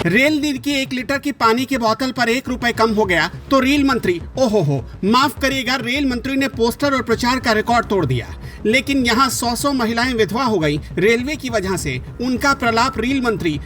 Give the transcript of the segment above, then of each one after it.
Rail नीति की 1 litre की पानी की बोतल पर 1 रुपए कम हो गया तो रेल मंत्री ओहो माफ करिएगा, रेल मंत्री ने पोस्टर और प्रचार का रिकॉर्ड तोड़ दिया। लेकिन यहाँ 100 महिलाएं विधवा हो गई रेलवे की वजह से। उनका प्रलाप रेल मंत्री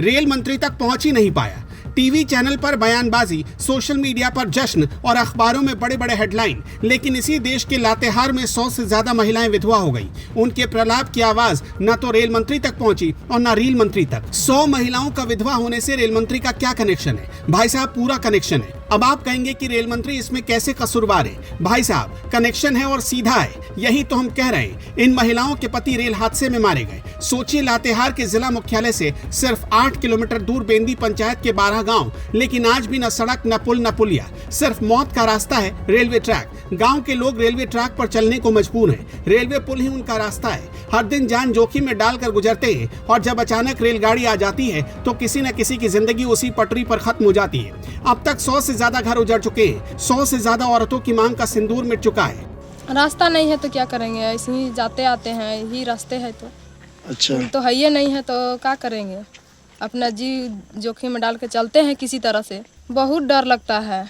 रेल मंत्री तक पहुंच ही नहीं पाया। टीवी चैनल पर बयानबाजी, सोशल मीडिया पर जश्न और अखबारों में बड़े बड़े हेडलाइन। लेकिन इसी देश के लातेहार में 100 से ज्यादा महिलाएं विधवा हो गई। उनके प्रलाप की आवाज न तो रेल मंत्री तक पहुंची और न रेल मंत्री तक। 100 महिलाओं का विधवा होने से रेल मंत्री का क्या कनेक्शन है? भाई साहब, पूरा कनेक्शन है। अब आप कहेंगे कि रेल मंत्री इसमें कैसे कसूरवार है? भाई साहब, कनेक्शन है और सीधा है। यही तो हम कह रहे हैं। इन महिलाओं के पति रेल हादसे में मारे गए। सोचिए, लातेहार के जिला मुख्यालय से सिर्फ 8 किलोमीटर दूर बेंदी पंचायत के 12 गांव, लेकिन आज भी न सड़क, न पुल, न पुलिया। सिर्फ मौत का रास्ता है रेलवे ट्रैक। गांव के लोग रेलवे ट्रैक पर चलने को मजबूर हैं। रेलवे पुल ही उनका रास्ता है। हर दिन जान जोखिम में डालकर गुजरते हैं और जब अचानक रेलगाड़ी आ जाती है तो किसी न किसी की जिंदगी उसी पटरी पर खत्म हो जाती है। अब तक 100 से ज्यादा घर उजड़ चुके हैं। 100 से ज्यादा औरतों की मांग का सिंदूर मिट चुका है। रास्ता नहीं है तो क्या करेंगे? ऐसे ही जाते आते हैं, यही रास्ते है तो अच्छा तो है ही नहीं है तो क्या करेंगे? अपना जी जोखिम में डाल के चलते हैं किसी तरह से। बहुत डर लगता है।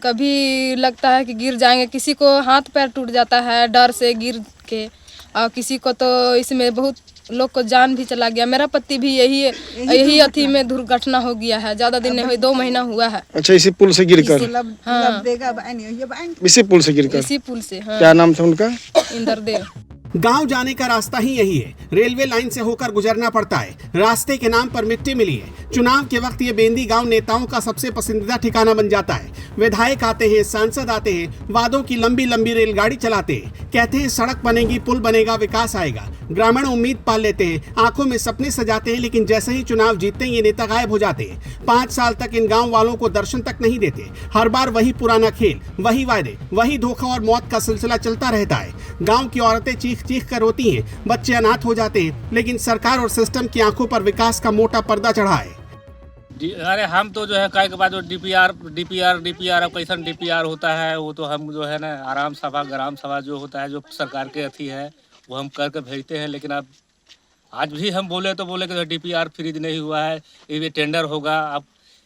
कभी लगता है कि गिर जाएंगे, किसी को हाथ पैर टूट जाता है डर से गिर के, और किसी को तो इसमें बहुत लोग को जान भी चला गया। मेरा पति भी यही अथी में दुर्घटना हो गया है। ज्यादा दिन नहीं हुई, 2 महीना हुआ है। अच्छा, इसी पुल से गिरकर? हाँ, इसी पुल से गिरकर? इसी पुल से। हाँ। क्या नाम था उनका? इंद्रदेव। गांव जाने का रास्ता ही यही है। रेलवे लाइन से होकर गुजरना पड़ता है। रास्ते के नाम पर मिट्टी मिली है। चुनाव के वक्त ये बेंदी गांव नेताओं का सबसे पसंदीदा ठिकाना बन जाता है। विधायक आते हैं, सांसद आते हैं, वादों की लंबी लंबी रेलगाड़ी चलाते हैं। कहते हैं सड़क बनेगी, पुल बनेगा, विकास आएगा। ग्रामीण उम्मीद पाल लेते हैं, आंखों में सपने सजाते हैं। लेकिन जैसे ही चुनाव जीतते हैं ये नेता गायब हो जाते हैं। 5 साल तक इन गाँव वालों को दर्शन तक नहीं देते। हर बार वही पुराना खेल, वही वायदे, वही धोखा और मौत का सिलसिला चलता रहता है। गाँव की औरतें चीख कर रोती हैं, बच्चे अनाथ हो जाते हैं। लेकिन सरकार और सिस्टम की आंखों पर विकास का मोटा पर्दा चढ़ा है। अरे हम तो जो है कई के बाद जो डीपीआर अब कैसा डीपीआर होता है वो तो हम जो है ना आराम सभा, ग्राम सभा जो होता है, जो सरकार के अथी है वो हम करके भेजते हैं। लेकिन अब आज भी हम बोले कि डीपीआर फ्रीज नहीं हुआ है, ये टेंडर होगा। अब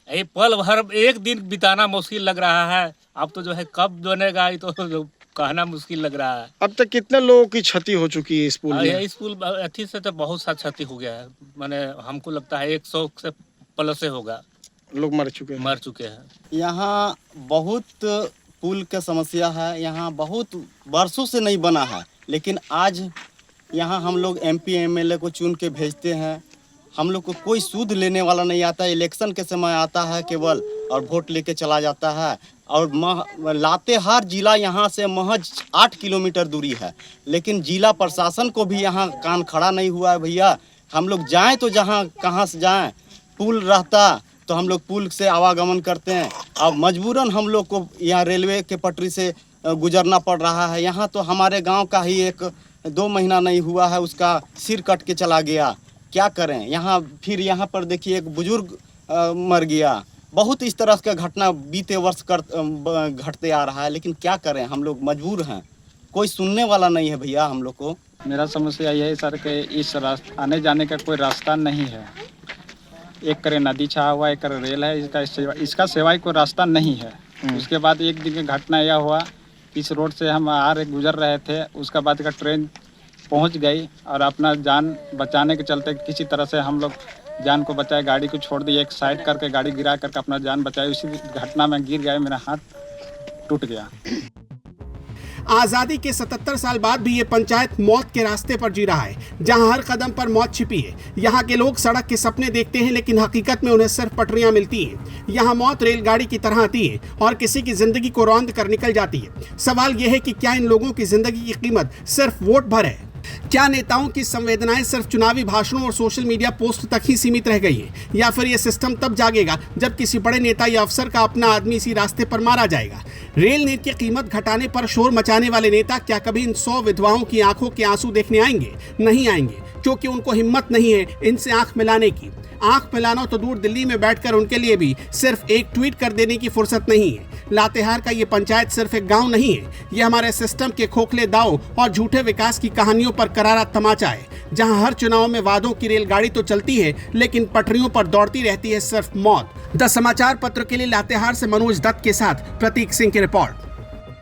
ये पल भर एक दिन बिताना मुश्किल लग रहा है। अब तो जो है कब बनेगा ये तो कहना मुश्किल लग रहा है। अब तक कितने लोगों की क्षति हो चुकी है इस पुल में? इस पुल अथी से तो बहुत सा क्षति हो गया है। मैंने हमको लगता है 100 से प्लस से होगा। लोग मर चुके हैं। यहाँ बहुत पुल का समस्या है। यहाँ बहुत वर्षों से नहीं बना है, लेकिन आज यहाँ हम लोग MP MLA को चुन के भेजते हैं। हम लोग को कोई सूद लेने वाला नहीं आता। इलेक्शन के समय आता है केवल और वोट लेके चला जाता है। और लातेहार जिला यहाँ से महज 8 किलोमीटर दूरी है, लेकिन जिला प्रशासन को भी यहाँ कान खड़ा नहीं हुआ है। भैया, हम लोग जाएं तो कहाँ से जाएं? पुल रहता तो हम लोग पुल से आवागमन करते हैं। अब मजबूरन हम लोग को यहाँ रेलवे के पटरी से गुजरना पड़ रहा है। यहाँ तो हमारे गांव का ही 2 महीना नहीं हुआ है, उसका सिर कट के चला गया। क्या करें? फिर यहाँ पर देखिए एक बुजुर्ग मर गया। बहुत इस तरह का घटना बीते वर्ष घटते आ रहा है, लेकिन क्या करें? हम लोग मजबूर हैं। कोई सुनने वाला नहीं है भैया हम लोग को। मेरा समस्या यही सर कि इस आने जाने का कोई रास्ता नहीं है। एक करे नदी छा हुआ, एक करे रेल है, इसका सिवाय कोई रास्ता नहीं है। उसके बाद एक दिन की घटना यह हुआ, इस रोड से हम गुजर रहे थे। उसके बाद का ट्रेन पहुंच गई और अपना जान बचाने के चलते किसी तरह से हम लोग जान को बचाए, गाड़ी को छोड़ दी, एक साइड करके गाड़ी गिरा करके अपना जान बचाई। उसी घटना में गिर गया, मेरा हाथ टूट गया। आजादी के 77 साल बाद भी ये पंचायत मौत के रास्ते पर जी रहा है, जहां हर कदम पर मौत छिपी है। यहाँ के लोग सड़क के सपने देखते हैं, लेकिन हकीकत में उन्हें सिर्फ पटरियां मिलती हैं। यहाँ मौत रेलगाड़ी की तरह आती है और किसी की जिंदगी को रौंद कर निकल जाती है। सवाल यह है कि क्या इन लोगों की जिंदगी की कीमत सिर्फ वोट भर है? क्या नेताओं की संवेदनाएं सिर्फ चुनावी भाषणों और सोशल मीडिया पोस्ट तक ही सीमित रह गई है? या फिर यह सिस्टम तब जागेगा जब किसी बड़े नेता या अफसर का अपना आदमी इसी रास्ते पर मारा जाएगा? रेल नीति की कीमत घटाने पर शोर मचाने वाले नेता क्या कभी इन 100 विधवाओं की आंखों के आंसू देखने आएंगे? नहीं आएंगे, क्योंकि उनको हिम्मत नहीं है इनसे आंख मिलाने की। आंख मिलाना तो दूर, दिल्ली में बैठकर उनके लिए भी सिर्फ एक ट्वीट कर देने की फुर्सत नहीं है। लातेहार का ये पंचायत सिर्फ एक गांव नहीं है, ये हमारे सिस्टम के खोखले दाव और झूठे विकास की कहानियों पर करारा तमाचा है। जहां हर चुनाव में वादों की रेलगाड़ी तो चलती है, लेकिन पटरियों पर दौड़ती रहती है सिर्फ मौत। द समाचार पत्र के लिए लातेहार से मनोज दत्त के साथ प्रतीक सिंह की रिपोर्ट।